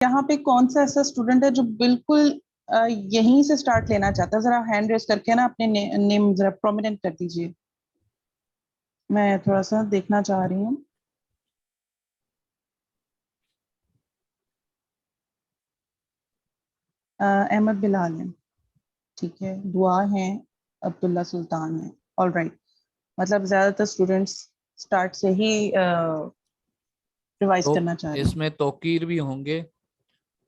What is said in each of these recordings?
यहाँ पे कौन सा ऐसा स्टूडेंट है जो बिल्कुल यहीं से स्टार्ट लेना चाहता है? जरा हैंड रेस करके ना अपने नेम जरा प्रोमिनेंट कर दीजिए, मैं थोड़ा सा देखना चाह रही हूँ। अहमद बिलाल है, ठीक है। दुआ है, अब्दुल्ला सुल्तान है। ऑल राइट, मतलब ज्यादातर स्टूडेंट्स स्टार्ट से ही रिवाइज तो करना चाह रहे हैं। इसमें तौकीर भी होंगे,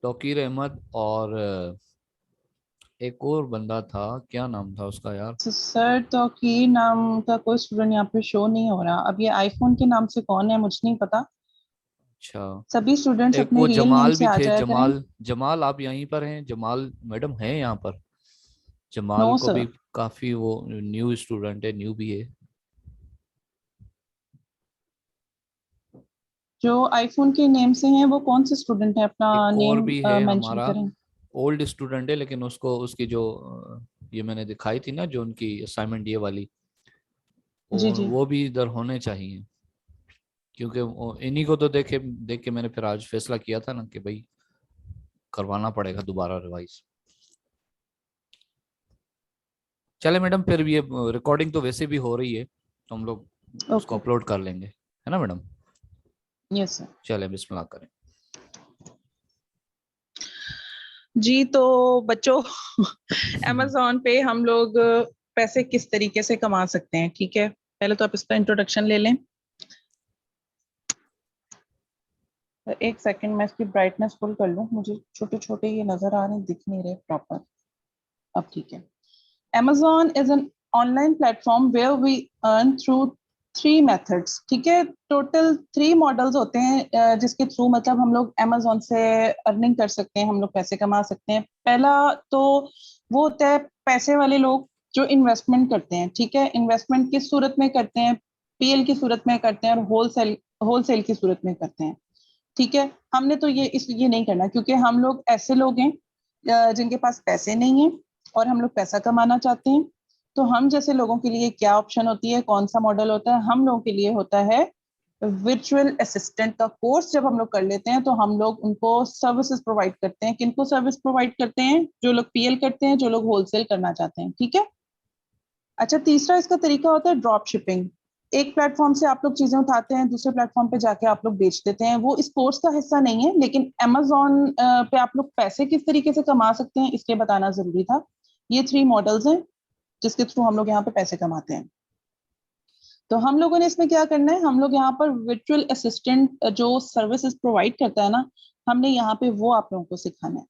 तौकीर अहमद, और एक और बंदा था, क्या नाम था उसका यार? तो सर तौकीर नाम का कोई स्टूडेंट यहाँ पे शो नहीं हो रहा। अब ये आईफोन के नाम से कौन है मुझे नहीं पता। अच्छा, सभी स्टूडेंट्स एक अपने वो रियल नेम जमाल से भी आ थे, जाया करें। जमाल। जमाल, आप यहीं पर हैं? जमाल मैडम है यहाँ पर? नो जमाल को सर, भी काफी, वो न्यू स्टूडेंट है, न्यू भी है। जो आईफोन के नेम से हैं वो कौन से स्टूडेंट है? अपना एक और नेम भी है मेंशन हमारा, करें। ओल्ड स्टूडेंट है, लेकिन उसको उसकी जो ये मैंने दिखाई थी ना, जो उनकी असाइनमेंट ये वाली, जी और जी। वो भी इधर होने चाहिए। क्योंकि इन्हीं को तो देख के मैंने फिर आज फैसला किया था ना कि भाई करवाना पड़ेगा दोबारा रिवाइज। चले मैडम, फिर ये रिकॉर्डिंग तो वैसे भी हो रही है, तो हम लोग उसको ओके। अपलोड कर लेंगे, है ना मैडम? Yes sir. चले बिस्मिल्लाह करें। जी तो बच्चों, amazon पे हम लोग पैसे किस तरीके से कमा सकते हैं, ठीक है। पहले तो आप इसका इंट्रोडक्शन ले लें। तो एक सेकंड मैं इसकी ब्राइटनेस फुल कर लूं, मुझे छोटे छोटे ये नजर आ रहे हैं, दिख नहीं रहे प्रॉपर। अब ठीक है। Amazon is an online platform where we earn through three methods, ठीक है। टोटल थ्री मॉडल्स होते हैं जिसके थ्रू मतलब हम लोग Amazon से अर्निंग कर सकते हैं, हम लोग पैसे कमा सकते हैं। पहला तो वो होता है पैसे वाले लोग जो इन्वेस्टमेंट करते हैं, ठीक है। इन्वेस्टमेंट किस सूरत में करते हैं? पीएल की सूरत में करते हैं और होलसेल की सूरत में करते हैं, ठीक है। हमने तो ये इसलिए नहीं करना क्योंकि हम लोग ऐसे लोग हैं जिनके पास पैसे नहीं है और हम लोग पैसा कमाना चाहते हैं। तो हम जैसे लोगों के लिए क्या ऑप्शन होती है, कौन सा मॉडल होता है? हम लोगों के लिए होता है वर्चुअल असिस्टेंट का कोर्स। जब हम लोग कर लेते हैं तो हम लोग उनको सर्विसेज प्रोवाइड करते हैं। किनको सर्विस प्रोवाइड करते हैं? जो लोग पीएल करते हैं, जो लोग होलसेल करना चाहते हैं, ठीक है। अच्छा, तीसरा इसका तरीका होता है ड्रॉप शिपिंग। एक प्लेटफॉर्म से आप लोग चीजें उठाते हैं, दूसरे प्लेटफॉर्म पे जाके आप लोग बेच देते हैं। वो इस कोर्स का हिस्सा नहीं है, लेकिन अमेजोन पे आप लोग पैसे किस तरीके से कमा सकते हैं इसलिए बताना जरूरी था। ये थ्री मॉडल्स हैं जिसके थ्रू हम लोग यहाँ पे पैसे कमाते हैं। तो हम लोगों ने इसमें क्या करना है, हम लोग यहाँ पर वर्चुअल असिस्टेंट जो सर्विसेज प्रोवाइड करता है ना, हमने यहाँ पे वो आप लोगों को सिखाना है।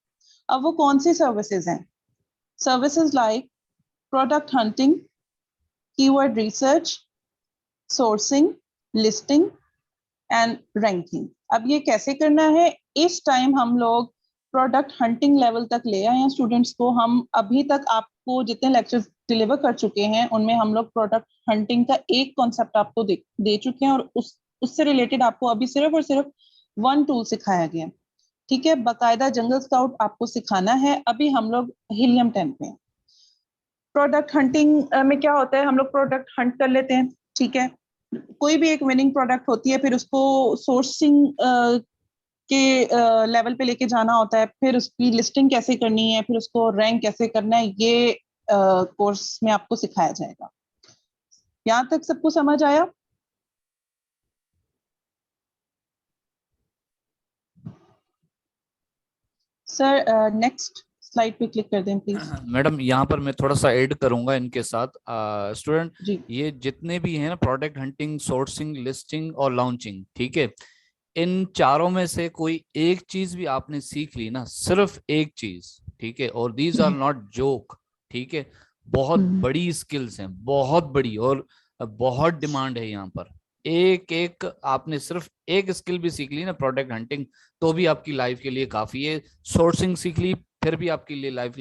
अब वो कौन सी सर्विसेज हैं? Services like product hunting, keyword research, sourcing, listing and ranking. अब ये कैसे करना है? इस टाइम हम लोग प्रोडक्ट हंटिंग लेवल तक ले आए हैं स्टूडेंट्स को। हम अभी तक आपको जितने लेक्चर्स डिलीवर कर चुके हैं उनमें हम लोग प्रोडक्ट हंटिंग का एक कॉन्सेप्ट आपको दे चुके हैं, और उससे रिलेटेड आपको अभी सिर्फ और सिर्फ वन टूल सिखाया गया, ठीक है। बकायदा जंगल स्काउट आपको सिखाना है। अभी हम लोग हीलियम 10 पे हैं। प्रोडक्ट हंटिंग में क्या होता है, हम लोग प्रोडक्ट हंट कर लेते हैं, ठीक है। कोई भी एक विनिंग प्रोडक्ट होती है, फिर उसको सोर्सिंग के लेवल पे लेके जाना होता है, फिर उसकी लिस्टिंग कैसे करनी है, फिर उसको रैंक कैसे करना है, ये कोर्स में आपको सिखाया जाएगा। यहाँ तक सबको समझ आया? सर नेक्स्ट स्लाइड पे क्लिक कर दें प्लीज। मैडम यहाँ पर मैं थोड़ा सा ऐड करूंगा इनके साथ। स्टूडेंट, जी। ये जितने भी हैं ना, प्रोडक्ट हंटिंग, सोर्सिंग, लिस्टिंग और लॉन्चिंग, ठीक है, इन चारों में से कोई एक चीज भी आपने सीख ली ना, सिर्फ एक चीज, ठीक है, और दीज आर नॉट जोक, ठीक है, बहुत हम्म। बड़ी स्किल्स हैं, बहुत बड़ी, और बहुत डिमांड है यहाँ पर। एक एक आपने सिर्फ एक स्किल भी सीख ली ना, प्रोडक्ट हंटिंग, तो भी आपकी लाइफ के लिए काफी है। सोर्सिंग सीख ली, फिर भी आपके लिए लाइफ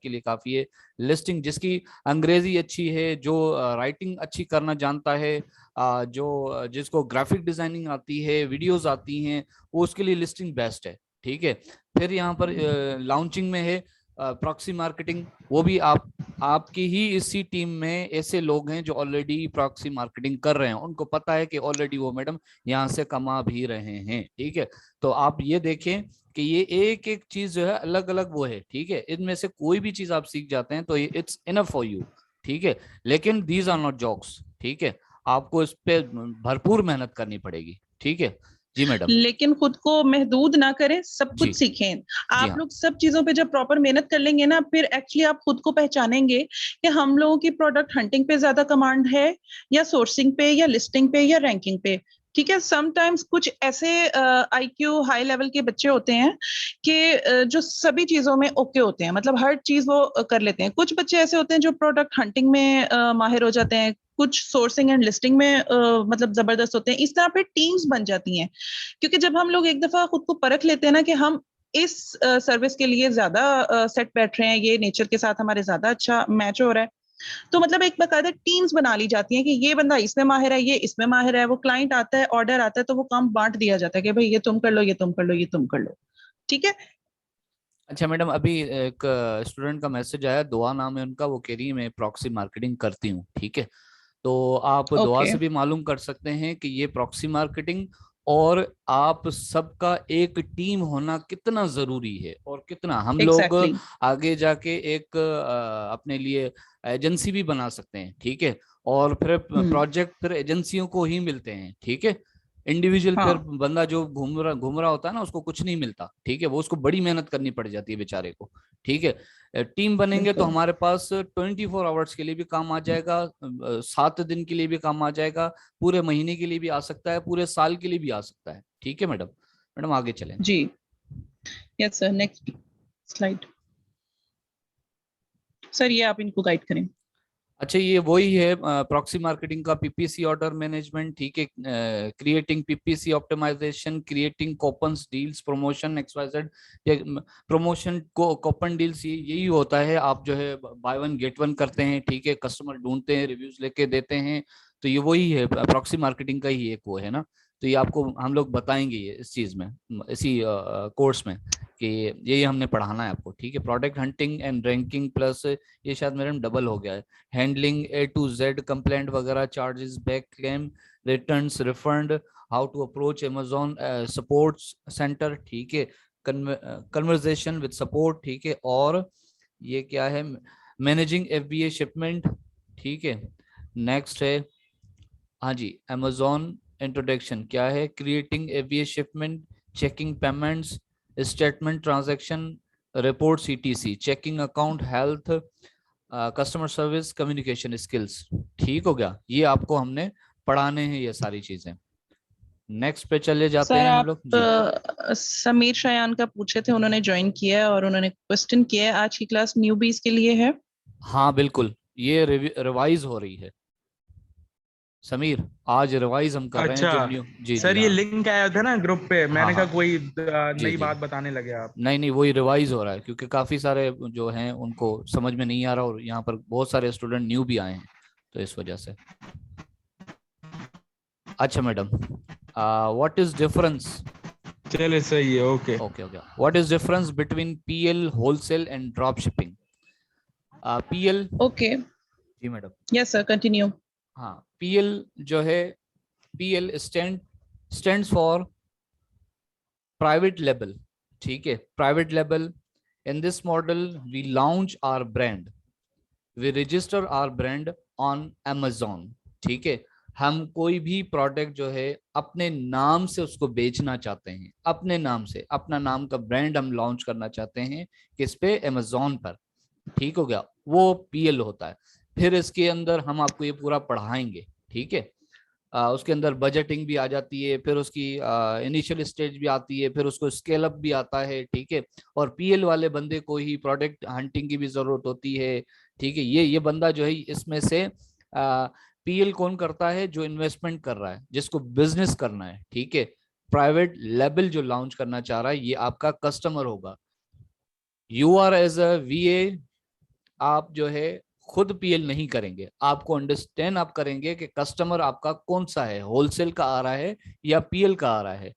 के लिए काफी है। लिस्टिंग, जिसकी अंग्रेजी अच्छी है, जो राइटिंग अच्छी करना जानता है, जो जिसको ग्राफिक डिजाइनिंग आती है, वीडियोस आती हैं, वो उसके लिए लिस्टिंग बेस्ट है, ठीक है। फिर यहाँ पर लॉन्चिंग में है, प्रॉक्सी मार्केटिंग, वो भी आपकी ही इसी टीम में ऐसे लोग हैं जो ऑलरेडी प्रॉक्सी मार्केटिंग कर रहे हैं, उनको पता है कि ऑलरेडी वो मैडम यहाँ से कमा भी रहे हैं। ठीक है, तो आप ये देखें कि ये एक एक चीज जो है अलग अलग वो है। ठीक है, इनमें से कोई भी चीज आप सीख जाते हैं तो इट्स इनफ फॉर यू। ठीक है, लेकिन दीज आर नॉट जॉक्स। ठीक है, आपको इस पे भरपूर मेहनत करनी पड़ेगी। ठीक है जी मैडम। लेकिन खुद को महदूद ना करें, सब जी कुछ सीखें। जी आप हाँ। लोग सब चीजों पे जब प्रॉपर मेहनत कर लेंगे ना, फिर एक्चुअली आप खुद को पहचानेंगे कि हम लोगों की प्रोडक्ट हंटिंग पे ज्यादा कमांड है, या सोर्सिंग पे, या लिस्टिंग पे, या रैंकिंग पे। ठीक है, समटाइम्स कुछ ऐसे आईक्यू हाई लेवल के बच्चे होते हैं कि जो सभी चीजों में ओके होते हैं, मतलब हर चीज वो कर लेते हैं। कुछ बच्चे ऐसे होते हैं जो प्रोडक्ट हंटिंग में माहिर हो जाते हैं, कुछ सोर्सिंग एंड लिस्टिंग में मतलब जबरदस्त होते हैं। इस तरह पे टीम्स बन जाती हैं, क्योंकि जब हम लोग एक दफा खुद को परख लेते हैं ना कि हम इस सर्विस के लिए ज्यादा सेट बैठ रहे हैं, ये नेचर के साथ हमारे ज्यादा अच्छा मैच हो रहा है, तो मतलब एक बकायदा टीम्स बना ली जाती हैं कि ये बंदा इसमें माहिर है, ये इसमें माहिर है। वो क्लाइंट आता है, ऑर्डर आता है, तो वो काम बांट दिया जाता है कि भाई ये तुम कर लो, ये तुम कर लो, ये तुम कर लो। ठीक है। अच्छा मैडम, अभी एक स्टूडेंट का मैसेज आया, दुआ नाम है उनका, वो कह रही है मैं प्रॉक्सी मार्केटिंग करती हूँ। ठीक है, तो आप दुआ ओके। से भी मालूम कर सकते हैं कि ये प्रॉक्सी मार्केटिंग और आप सबका एक टीम होना कितना जरूरी है, और कितना हम लोग एग्जैक्टली। आगे जाके एक अपने लिए एजेंसी भी बना सकते हैं। ठीक है, और फिर हम्म। प्रोजेक्ट फिर एजेंसियों को ही मिलते हैं। ठीक है, इंडिविजुअल फिर हाँ। बंदा जो घूम रहा होता है ना, उसको कुछ नहीं मिलता। ठीक है, वो उसको बड़ी मेहनत करनी पड़ जाती है बेचारे को। ठीक है, टीम बनेंगे तो बिल्कुल। हमारे पास 24 आवर्स के लिए भी काम आ जाएगा, 7 दिन के लिए भी काम आ जाएगा, पूरे महीने के लिए भी आ सकता है, पूरे साल के लिए भी आ सकता है। ठीक है मैडम। मैडम आगे चलें। जी। Yes sir, next slide. Sir ये आप इनको गाइड करें। अच्छा, ये वही है प्रॉक्सी मार्केटिंग का पीपीसी ऑर्डर मैनेजमेंट। ठीक है, creating PPC optimisation, creating coupons deals promotion XYZ। ये प्रमोशन को कूपन डील्स यही होता है, आप जो है बाय वन गेट वन करते हैं। ठीक है, कस्टमर ढूंढते हैं, रिव्यूज लेके देते हैं, तो ये वही है प्रॉक्सी मार्केटिंग का ही एक वो है ना। तो ये आपको हम लोग बताएंगे ये इस चीज में, इसी कोर्स में, कि ये हमने पढ़ाना है आपको। ठीक है, product hunting and ranking plus, ये शायद मेरे डबल हो गया है, handling A to Z complaint वगैरह, charges, back claim, returns, refund, how to approach Amazon support centre. ठीक है, कन्वर्सेशन विद सपोर्ट। ठीक है, और ये क्या है, मैनेजिंग FBA शिपमेंट। ठीक है, नेक्स्ट है, हाँ जी, अमेजोन इंट्रोडक्शन क्या है, creating FBA shipment, checking payments, statement transaction report, CTC, checking account health, customer service, communication skills. ठीक हो गया, ये आपको हमने पढ़ाने हैं ये सारी चीजें। नेक्स्ट पे चले जाते सर हैं हम आप लोग जी। समीर शयान का पूछे थे, उन्होंने ज्वाइन किया है और उन्होंने क्वेश्चन किया है, आज की क्लास न्यूबीज के लिए है। हाँ बिल्कुल, ये रिवाइज हो रही है समीर, आज रिवाइज हम कर रहे हैं अच्छा जो न्यू। जी जी सर, ये हाँ। लिंक आया था ना ग्रुप पे, हाँ मैंने कहा हाँ। कोई जी नई जी। बात बताने लगे आप। नहीं नहीं, वही रिवाइज हो रहा है, क्योंकि काफी सारे जो हैं उनको समझ में नहीं आ रहा, और यहाँ पर बहुत सारे स्टूडेंट न्यू भी आए हैं, तो इस वजह से। अच्छा मैडम, व्हाट इज डिफरेंस, चले सही है, okay. Okay okay, what is difference between PL wholesale and drop shipping? PL, okay. जी मैडम। Yes sir, continue. हाँ, PL जो है, PL stands for private label. ठीक है, private label, in this model we launch our brand, we register our brand on Amazon। ठीक है, हम कोई भी प्रोडक्ट जो है अपने नाम से उसको बेचना चाहते हैं, अपने नाम से अपना नाम का ब्रांड हम लॉन्च करना चाहते हैं, किस पे, Amazon पर। ठीक हो गया, वो PL होता है। फिर इसके अंदर हम आपको ये पूरा पढ़ाएंगे। ठीक है, उसके अंदर बजटिंग भी आ जाती है, फिर उसकी इनिशियल स्टेज भी आती है, फिर उसको स्केल अप भी आता है। ठीक है, और PL वाले बंदे को ही प्रोडक्ट हंटिंग की भी जरूरत होती है। ठीक है, ये बंदा जो है इसमें से PL कौन करता है, जो इन्वेस्टमेंट कर रहा है, जिसको बिजनेस करना है। ठीक है, प्राइवेट लेबल जो लॉन्च करना चाह रहा है, ये आपका कस्टमर होगा। You are as a VA, आप जो है खुद PL नहीं करेंगे, आपको अंडरस्टैंड आप करेंगे कि कस्टमर आपका कौन सा है, होलसेल का आ रहा है या PL का आ रहा है।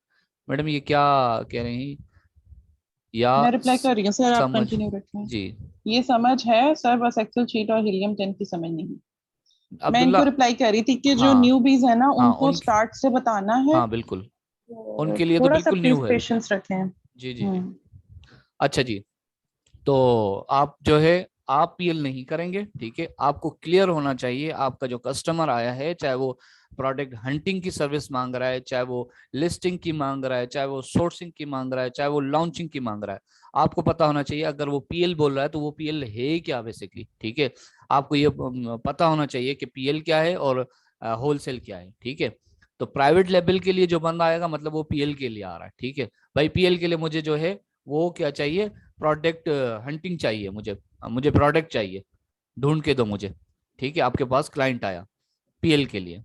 मैडम ये क्या कह रही हैं, या मैं रिप्लाई कर रही हूँ सर, आप समझ? कंटिन्यू रखें। जी ये समझ है सर, बस एक्सेल शीट और हीलियम 10 की समझ नहीं। मैं अब्दुल्ला। इनको रिप्लाई कर रही थी कि जो हाँ न्यूबीज है ना हाँ उनको उन स्टार्ट से बताना है, हाँ बिल्कुल, तो उनके लिए तो थोड़ा सा बिल्कुल प्लीज न्यू है। पेशेंस रखें। जी जी जी। हम्म। अच्छा जी, तो आप जो है आप पीएल नहीं करेंगे, ठीक है? आपको क्लियर होना चाहिए आपका जो कस्टमर आया है, चाहे वो प्रोडक्ट हंटिंग की सर्विस मांग रहा है, चाहे वो लिस्टिंग की मांग रहा है, चाहे वो सोर्सिंग की मांग रहा है, चाहे वो लॉन्चिंग की मांग रहा है, आपको पता होना चाहिए अगर वो पीएल बोल रहा है तो वो पीएल है क्या बेसिकली, ठीक है? आपको ये पता होना चाहिए कि पीएल क्या है और होलसेल क्या है, ठीक है? तो प्राइवेट लेवल के लिए जो बंदा आएगा मतलब वो पीएल के लिए आ रहा है, ठीक है? भाई पीएल के लिए मुझे जो है वो क्या चाहिए, प्रोडक्ट हंटिंग चाहिए, मुझे मुझे प्रोडक्ट चाहिए, ढूंढ के दो मुझे, ठीक है? आपके पास क्लाइंट आया पीएल के लिए।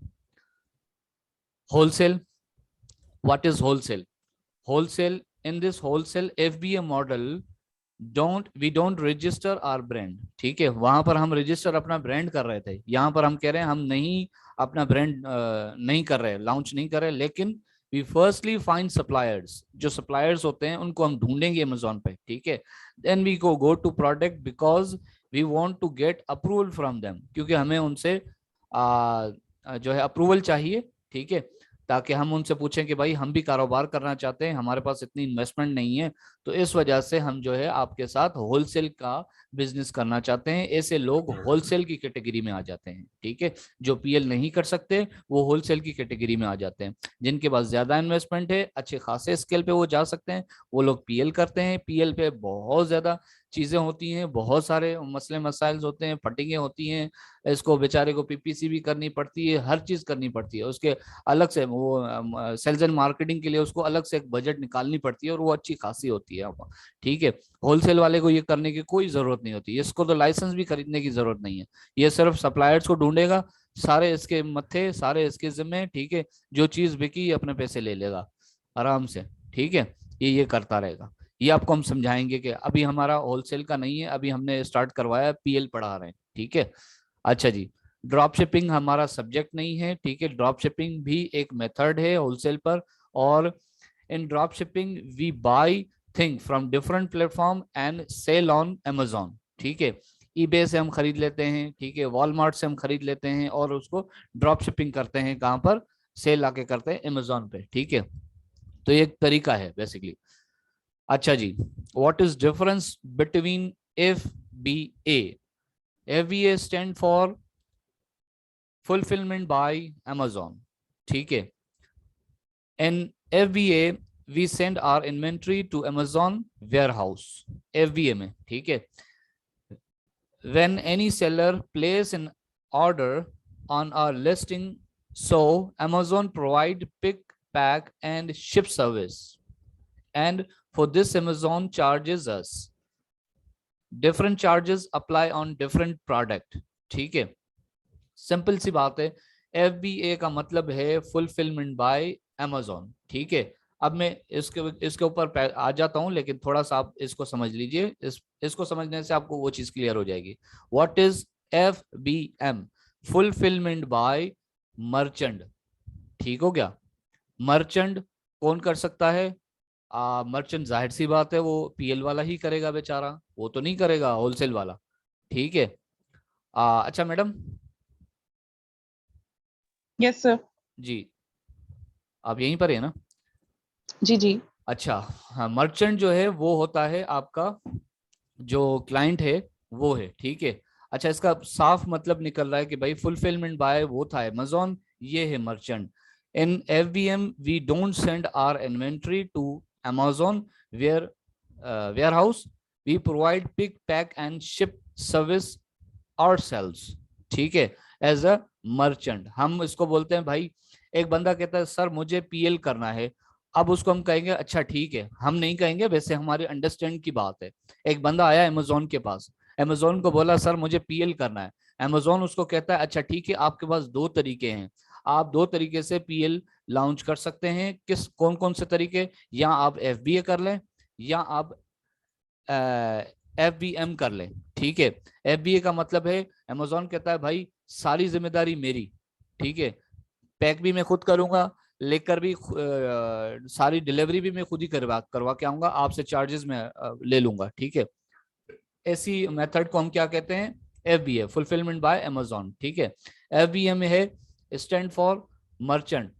Wholesale, what is wholesale? Wholesale, in this wholesale FBA model don't register our brand, ठीक है? वहां पर हम रजिस्टर अपना ब्रांड कर रहे थे, यहाँ पर हम कह रहे हैं हम नहीं अपना ब्रांड नहीं कर रहे, लॉन्च नहीं कर रहे, लेकिन वी फर्स्टली फाइंड सप्लायर्स, जो सप्लायर्स होते हैं उनको हम ढूंढेंगे अमेजोन पे, ठीक है? Then we go to product because we want to get approval from them, क्योंकि हमें उनसे जो है अप्रूवल चाहिए, ठीक है? ताकि हम उनसे पूछें कि भाई हम भी कारोबार करना चाहते हैं, हमारे पास इतनी इन्वेस्टमेंट नहीं है, तो इस वजह से हम जो है आपके साथ होलसेल का बिजनेस करना चाहते हैं। ऐसे लोग होलसेल की कैटेगरी में आ जाते हैं, ठीक है? जो पीएल नहीं कर सकते वो होलसेल की कैटेगरी में आ जाते हैं। जिनके पास ज्यादा इन्वेस्टमेंट है, अच्छे खासे स्केल पे वो जा सकते हैं, वो लोग पीएल करते हैं। पीएल पे बहुत ज्यादा चीजें होती हैं, बहुत सारे मसले मसाइल होते हैं, फटिंगें होती हैं, इसको बेचारे को पीपीसी भी करनी पड़ती है, हर चीज करनी पड़ती है, उसके अलग से वो सेल्स एंड मार्केटिंग के लिए उसको अलग से एक बजट निकालनी पड़ती है और वो अच्छी खासी होती है, ठीक है? होलसेल वाले को ये करने की कोई जरूरत नहीं होती, इसको तो लाइसेंस भी खरीदने की जरूरत नहीं है, ये सिर्फ सप्लायर्स को ढूंढेगा, सारे इसके मत्थे, सारे इसके जिम्मे, ठीक है? जो चीज बिकी अपने पैसे ले लेगा आराम से, ठीक है? ये करता रहेगा। ये आपको हम समझाएंगे कि अभी हमारा होलसेल का नहीं है, अभी हमने स्टार्ट करवाया, पीएल पढ़ा रहे हैं, ठीक है? अच्छा जी, ड्रॉप शिपिंग हमारा सब्जेक्ट नहीं है, ठीक है? ड्रॉप शिपिंग भी एक मेथड है होलसेल पर, और in drop shipping we buy thing from different platform and sell on Amazon, ठीक है? ईबे से हम खरीद लेते हैं, ठीक है? वॉलमार्ट से हम खरीद लेते हैं और उसको ड्रॉप शिपिंग करते हैं, कहाँ पर? सेल आके करते हैं अमेजोन पे, ठीक है? तो ये एक तरीका है बेसिकली। अच्छा जी, what is difference between F B A? FBA stand for fulfilment by Amazon, ठीक है? In FBA we send our inventory to Amazon warehouse, FBA में, ठीक है? When any seller place an order on our listing, so Amazon provide pick, pack and ship service, and for this Amazon charges us. Different charges apply on different product, ठीक है? Simple सी बात है, FBA का मतलब है fulfilment by Amazon, ठीक है? अब मैं इसके ऊपर आ जाता हूं, लेकिन थोड़ा सा आप इसको समझ लीजिए, इसको समझने से आपको वो चीज क्लियर हो जाएगी। What is FBM? Fulfilment bye merchant, ठीक हो गया? मर्चेंट कौन कर सकता है? मर्चेंट जाहिर सी बात है वो पीएल वाला ही करेगा बेचारा, वो तो नहीं करेगा होलसेल वाला, ठीक है? अच्छा मैडम यस सर। जी, आप यहीं पर है ना? जी जी। अच्छा, हाँ, मर्चेंट जो है वो होता है आपका जो क्लाइंट है, वो है, ठीक है? अच्छा, इसका साफ मतलब निकल रहा है कि भाई फुलफिलमेंट बाय वो था Amazon, ये है merchant. In FBM we don't send our inventory to Amazon warehouse, we provide pick pack and ship service ourselves, ठीक है? एज अ मर्चेंट हम इसको बोलते हैं भाई, एक बंदा कहता है सर मुझे पीएल करना है, अब उसको हम कहेंगे अच्छा ठीक है, हम नहीं कहेंगे, वैसे हमारे अंडरस्टैंड की बात है। एक बंदा आया अमेजोन के पास, अमेजोन को बोला सर मुझे पीएल करना है, अमेजोन उसको कहता है अच्छा ठीक है, आपके पास दो तरीके हैं, आप दो तरीके से पीएल लॉन्च कर सकते हैं, किस कौन कौन से तरीके? या आप FBA कर लें, या आप FBM कर लें, ठीक है? FBA का मतलब है अमेजोन कहता है भाई सारी जिम्मेदारी मेरी, ठीक है? पैक भी मैं खुद करूंगा, लेकर भी सारी डिलीवरी भी मैं खुद ही करवा के आऊंगा, आपसे चार्जेस मैं ले लूंगा, ठीक है। ऐसी मेथड को हम क्या कहते हैं, FBA, फुलफिलमेंट बाय अमेजोन, ठीक है। FBA में है स्टैंड फॉर मर्चेंट।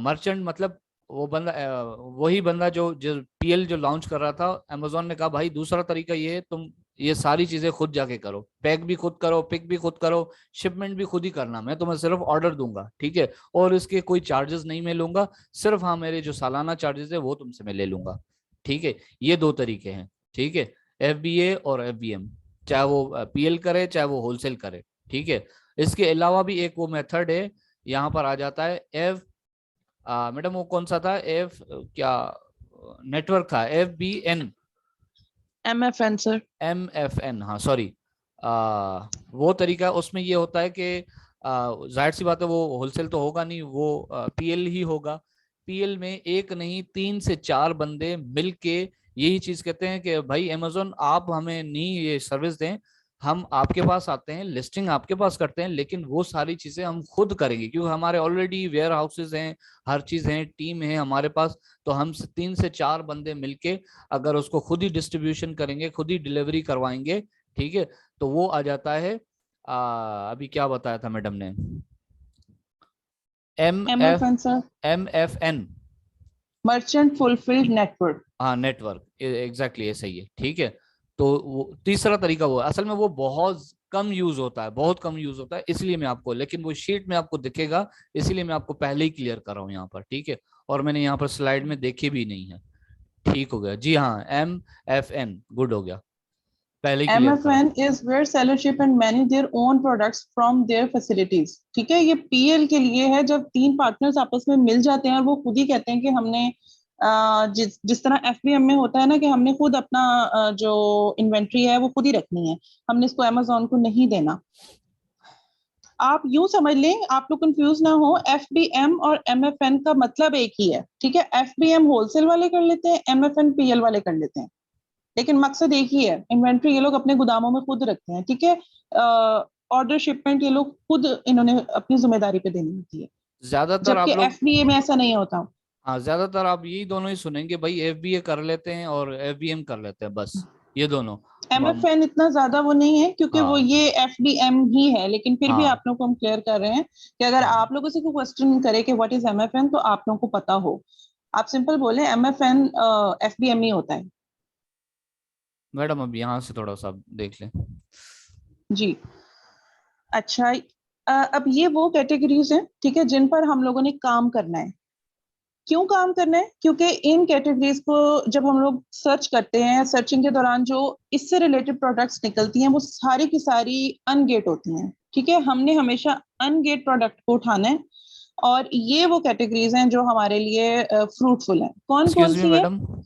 मर्चेंट मतलब वो बंदा वही बंदा जो PL जो लॉन्च कर रहा था, अमेजोन ने कहा भाई दूसरा तरीका ये है, तुम ये सारी चीजें खुद जाके करो, पैक भी खुद करो, पिक भी खुद करो, शिपमेंट भी खुद ही करना, मैं तुम्हें सिर्फ ऑर्डर दूंगा, ठीक है, और इसके कोई चार्जेस नहीं मैं लूंगा, सिर्फ हाँ मेरे जो सालाना चार्जेस है वो तुमसे मैं ले लूंगा, ठीक है। ये दो तरीके हैं, ठीक है, FBA और FBM, चाहे वो PL करे चाहे वो होलसेल करे, ठीक है। इसके अलावा भी एक वो मेथड है, यहाँ पर आ जाता है मैडम वो कौन सा था, क्या नेटवर्क था, FBN, MFN सर। MFN, हाँ सॉरी, वो तरीका, उसमें ये होता है कि जाहिर सी बात है वो होलसेल तो होगा नहीं, वो PL ही होगा। PL में एक नहीं 3 से 4 बंदे मिलके यही चीज कहते हैं कि भाई अमेजोन आप हमें नहीं ये सर्विस दें, हम आपके पास आते हैं, लिस्टिंग आपके पास करते हैं, लेकिन वो सारी चीजें हम खुद करेंगे क्योंकि हमारे ऑलरेडी वेयर हाउसेज हैं, हर चीज है, टीम है हमारे पास, तो हम 3 से 4 बंदे मिलके अगर उसको खुद ही डिस्ट्रीब्यूशन करेंगे, खुद ही डिलीवरी करवाएंगे, ठीक है, तो वो आ जाता है अभी क्या बताया था मैडम ने, MFN sir, MFN, merchant fulfilled network. हाँ नेटवर्क, एग्जैक्टली ये सही है, ठीक है। तो वो तीसरा तरीका वो है, असल में वो बहुत कम यूज होता है, बहुत कम यूज होता है, इसलिए मैं आपको, लेकिन वो शीट में आपको दिखेगा, इसीलिए मैं आपको पहले ही क्लियर कर रहा हूँ यहाँ पर, ठीक है, और मैंने यहाँ पर स्लाइड में देखे भी नहीं है, ठीक हो गया जी, हाँ MFN, गुड हो गया, पहले ही क्लियर करा। MFN is where seller ship and manage their own products from their facilities। ठीक है, ये PL के लिए है जब 3 पार्टनर्स आपस में मिल जाते हैं और वो खुद ही कहते हैं कि हमने जिस तरह FBM में होता है ना कि हमने खुद अपना जो इन्वेंट्री है वो खुद ही रखनी है, हमने इसको Amazon को नहीं देना। आप यूं समझ लें, आप लोग कंफ्यूज ना हो, FBM और MFN का मतलब एक ही है, ठीक है। FBM होलसेल वाले कर लेते हैं, MFN PL वाले कर लेते हैं, लेकिन मकसद एक ही है, इन्वेंट्री ये लोग अपने गोदामों में खुद रखते हैं, ठीक है। ऑर्डर शिपमेंट ये लोग खुद इन्होंने अपनी जिम्मेदारी पे देनी होती है, ज्यादातर जबकि आप लोग, FBA में ऐसा नहीं होता। हाँ ज्यादातर आप यही दोनों ही सुनेंगे भाई, FBA कर लेते हैं और FBM कर लेते हैं, बस ये दोनों। MFN इतना ज्यादा वो नहीं है क्योंकि वो हाँ ये FBM ही है, लेकिन फिर भी हाँ आप लोग को हम क्लियर कर रहे हैं कि अगर हाँ आप लोगों से कोई क्वेश्चन करे कि व्हाट इज MFN तो आप लोगों को पता हो, आप सिंपल बोले MFN FBM ही होता है मैडम, अब यहाँ से थोड़ा सा देख लें। जी। अच्छा, अब ये वो कैटेगरीज हैं, ठीक है, जिन पर हम लोगों ने काम करना है। क्यों काम करना है? क्योंकि इन कैटेगरीज को जब हम लोग सर्च करते हैं, सर्चिंग के दौरान जो इससे रिलेटेड प्रोडक्ट्स निकलती हैं वो सारी की सारी अनगेट होती हैं, ठीक है। हमने हमेशा अनगेट प्रोडक्ट को उठाना है और ये वो कैटेगरीज हैं जो हमारे लिए फ्रूटफुल हैं। कौन कौन एक्सक्यूज मी सी है? Madam,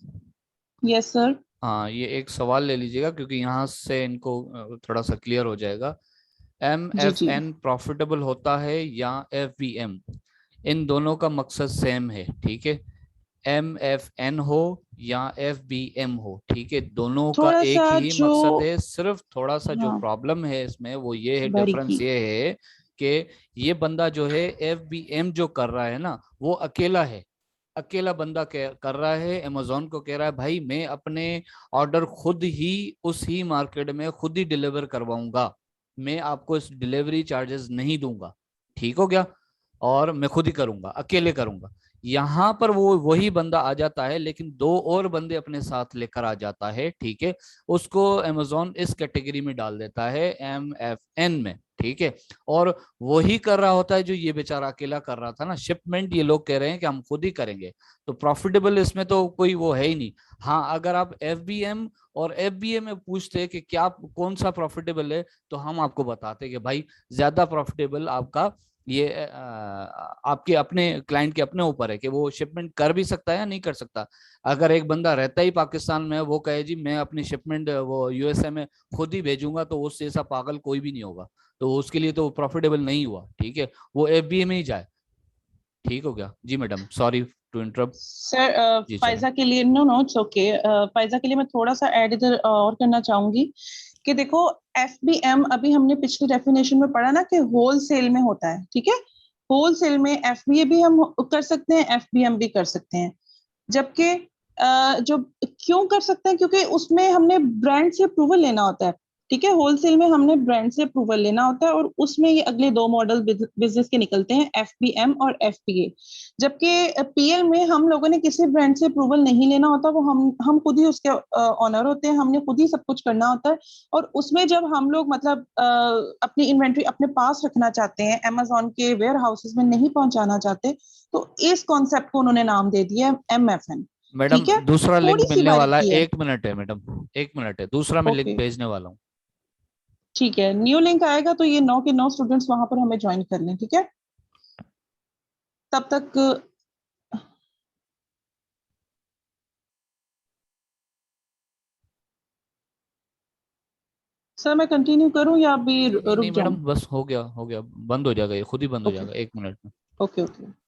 yes sir. हाँ ये एक सवाल ले लीजिएगा क्योंकि यहाँ से इनको थोड़ा सा क्लियर हो जाएगा। जी जी। MFN प्रॉफिटेबल होता है या FBM, इन दोनों का मकसद सेम है, ठीक है। MFN हो या FBM हो, ठीक है, दोनों का थोड़ा एक सा ही जो, मकसद है, सिर्फ थोड़ा सा जो हाँ, प्रॉब्लम है इसमें वो ये है, बारीकी। डिफरेंस ये है कि ये बंदा जो है FBM जो कर रहा है ना वो अकेला है, अकेला बंदा कर रहा है, अमेजोन को कह रहा है भाई मैं अपने ऑर्डर खुद ही उस ही मार्केट में खुद ही डिलीवर करवाऊंगा, मैं आपको इस डिलीवरी चार्जेस नहीं दूंगा, ठीक हो गया, और मैं खुद ही करूंगा, अकेले करूंगा। यहाँ पर वो वही बंदा आ जाता है लेकिन 2 और बंदे अपने साथ लेकर आ जाता है, ठीक है, उसको अमेजोन इस कैटेगरी में डाल देता है MFN में, ठीक है, और वही कर रहा होता है जो ये बेचारा अकेला कर रहा था ना, शिपमेंट ये लोग कह रहे हैं कि हम खुद ही करेंगे, तो प्रॉफिटेबल इसमें तो कोई वो है ही नहीं। हाँ अगर आप FBM और FBA में पूछते कि क्या कौन सा प्रॉफिटेबल है, तो हम आपको बताते कि भाई ज्यादा प्रॉफिटेबल आपका ये आपके अपने क्लाइंट के अपने ऊपर है कि वो शिपमेंट कर भी सकता है या नहीं कर सकता। अगर एक बंदा रहता ही पाकिस्तान में, वो कहे जी मैं अपनी शिपमेंट वो USA में खुद ही भेजूंगा, तो उससे ऐसा पागल कोई भी नहीं होगा, तो उसके लिए तो प्रॉफिटेबल नहीं हुआ, ठीक है, वो FBA में ही जाए, ठीक हो गया जी। Madam sorry to interrupt, sir जी चलें। फायजा के लिए, no no it's okay, Faiza के लिए मैं थोड़ा सा ऐड इधर और करना चाहूंगी कि देखो FBM अभी हमने पिछली डेफिनेशन में पढ़ा ना कि होलसेल में होता है, ठीक है। होलसेल में FBA भी हम कर सकते हैं, FBM भी कर सकते हैं। जबकि जो क्यों कर सकते हैं, क्योंकि उसमें हमने ब्रांड से अप्रूवल लेना होता है। ठीक है, होलसेल में हमने ब्रांड से अप्रूवल लेना होता है और उसमें ये अगले दो मॉडल बिजनेस के निकलते हैं, FBM और FPA। जबकि PL में हम लोगों ने किसी ब्रांड से अप्रूवल नहीं लेना होता, वो हम खुद ही उसके ऑनर होते हैं, हमने खुद ही सब कुछ करना होता है। और उसमें जब हम लोग मतलब अपनी इन्वेंट्री अपने पास रखना चाहते हैं, Amazon के वेयर हाउसेज में नहीं पहुंचाना चाहते, तो इस कॉन्सेप्ट को उन्होंने नाम दे दिया MFN। मैडम ठीक है, दूसरा लिंक थोड़ी सी मिलने वाला है, बारीकी है। 1 मिनट है मैडम, 1 मिनट है, दूसरा मैं लिंक ओके, भेजने वाला हूँ। ठीक है, न्यू लिंक आएगा तो ये 9 के 9 स्टूडेंट्स वहां पर हमें ज्वाइन कर लें, ठीक है। तब तक सर मैं कंटिन्यू करूं या अभी नहीं नहीं रुक नहीं मैडम, जाऊं? बस हो गया, हो गया, बंद हो जाएगा, ये खुद ही बंद हो ओके जाएगा 1 मिनट में। Okay okay.